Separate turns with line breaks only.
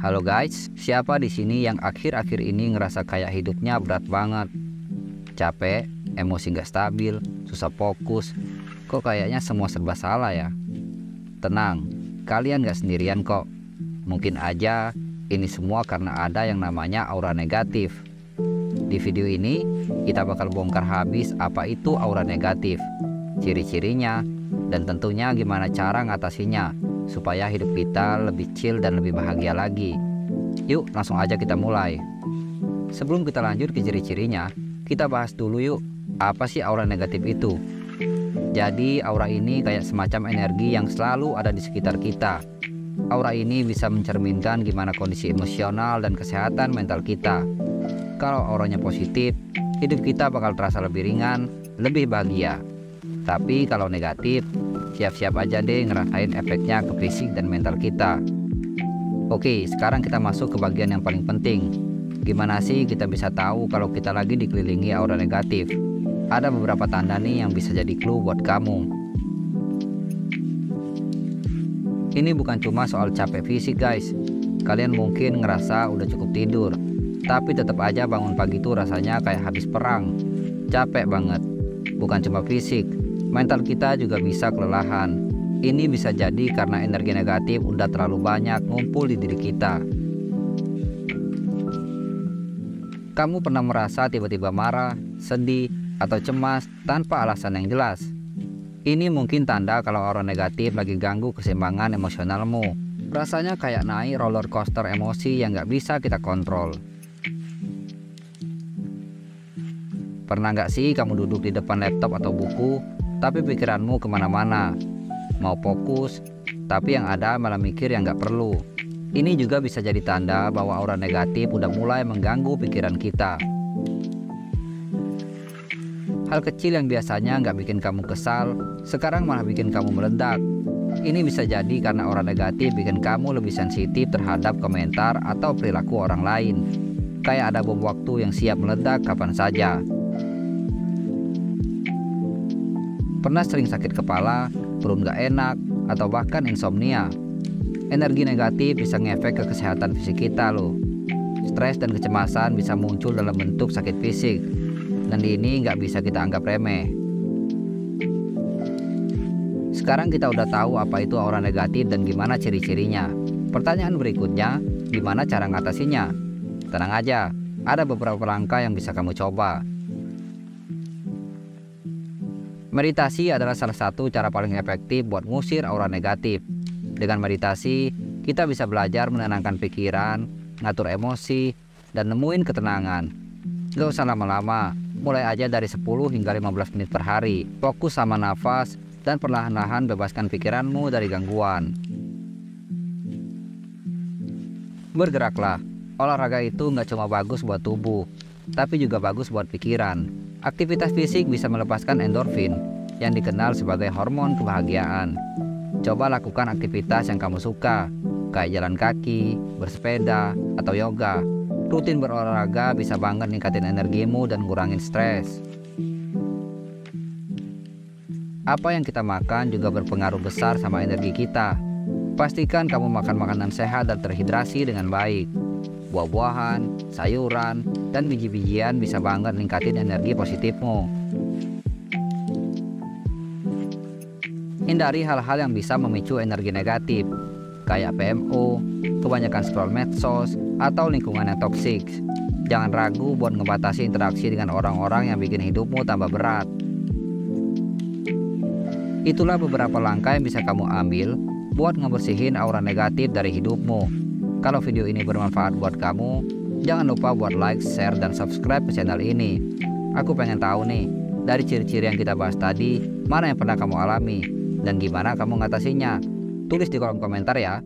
Halo guys, siapa di sini yang akhir-akhir ini ngerasa kayak hidupnya berat banget? Capek, emosi nggak stabil, susah fokus, kok kayaknya semua serba salah ya? Tenang, kalian nggak sendirian kok. Mungkin aja ini semua karena ada yang namanya aura negatif. Di video ini, kita bakal bongkar habis apa itu aura negatif, ciri-cirinya, dan tentunya gimana cara ngatasinnya supaya hidup kita lebih chill dan lebih bahagia lagi. Yuk langsung aja kita mulai. Sebelum kita lanjut ke ciri-cirinya, kita bahas dulu yuk, apa sih aura negatif itu? Jadi aura ini kayak semacam energi yang selalu ada di sekitar kita. Aura ini bisa mencerminkan gimana kondisi emosional dan kesehatan mental kita. Kalau auranya positif, hidup kita bakal terasa lebih ringan, lebih bahagia. Tapi kalau negatif, siap-siap aja deh ngerasain efeknya ke fisik dan mental kita. Oke, sekarang kita masuk ke bagian yang paling penting. Gimana sih kita bisa tahu kalau kita lagi dikelilingi aura negatif? Ada beberapa tanda nih yang bisa jadi clue buat kamu. Ini bukan cuma soal capek fisik guys. Kalian mungkin ngerasa udah cukup tidur, tapi tetap aja bangun pagi tuh rasanya kayak habis perang. Capek banget. Bukan cuma fisik, mental kita juga bisa kelelahan. Ini bisa jadi karena energi negatif udah terlalu banyak ngumpul di diri kita. Kamu pernah merasa tiba-tiba marah, sedih, atau cemas tanpa alasan yang jelas? Ini mungkin tanda kalau aura negatif lagi ganggu keseimbangan emosionalmu. Rasanya kayak naik roller coaster emosi yang gak bisa kita kontrol. Pernah gak sih kamu duduk di depan laptop atau buku, tapi pikiranmu kemana-mana? Mau fokus, tapi yang ada malah mikir yang gak perlu. Ini juga bisa jadi tanda bahwa aura negatif udah mulai mengganggu pikiran kita. Hal kecil yang biasanya nggak bikin kamu kesal, sekarang malah bikin kamu meledak. Ini bisa jadi karena aura negatif bikin kamu lebih sensitif terhadap komentar atau perilaku orang lain. Kayak ada bom waktu yang siap meledak kapan saja. Pernah sering sakit kepala, perut nggak enak, atau bahkan insomnia? Energi negatif bisa ngefek ke kesehatan fisik kita loh. Stres dan kecemasan bisa muncul dalam bentuk sakit fisik. Dan ini nggak bisa kita anggap remeh. Sekarang kita udah tahu apa itu aura negatif dan gimana ciri-cirinya. Pertanyaan berikutnya, gimana cara ngatasinya? Tenang aja, ada beberapa langkah yang bisa kamu coba. Meditasi adalah salah satu cara paling efektif buat ngusir aura negatif. Dengan meditasi, kita bisa belajar menenangkan pikiran, ngatur emosi, dan nemuin ketenangan. Gak usah lama-lama, mulai aja dari 10 hingga 15 menit per hari. Fokus sama nafas dan perlahan-lahan bebaskan pikiranmu dari gangguan. Bergeraklah. Olahraga itu nggak cuma bagus buat tubuh, tapi juga bagus buat pikiran. Aktivitas fisik bisa melepaskan endorfin, yang dikenal sebagai hormon kebahagiaan. Coba lakukan aktivitas yang kamu suka, kayak jalan kaki, bersepeda, atau yoga. Rutin berolahraga bisa banget ningkatin energimu dan ngurangin stres. Apa yang kita makan juga berpengaruh besar sama energi kita. Pastikan kamu makan makanan sehat dan terhidrasi dengan baik. Buah-buahan, sayuran, dan biji-bijian bisa banget ningkatin energi positifmu. Hindari hal-hal yang bisa memicu energi negatif, kayak PMO, kebanyakan scroll medsos, atau lingkungan yang toksik. Jangan ragu buat ngebatasi interaksi dengan orang-orang yang bikin hidupmu tambah berat. Itulah beberapa langkah yang bisa kamu ambil buat ngebersihin aura negatif dari hidupmu. Kalau video ini bermanfaat buat kamu, jangan lupa buat like, share, dan subscribe ke channel ini. Aku pengen tahu nih, dari ciri-ciri yang kita bahas tadi, mana yang pernah kamu alami, dan gimana kamu ngatasinya? Tulis di kolom komentar ya.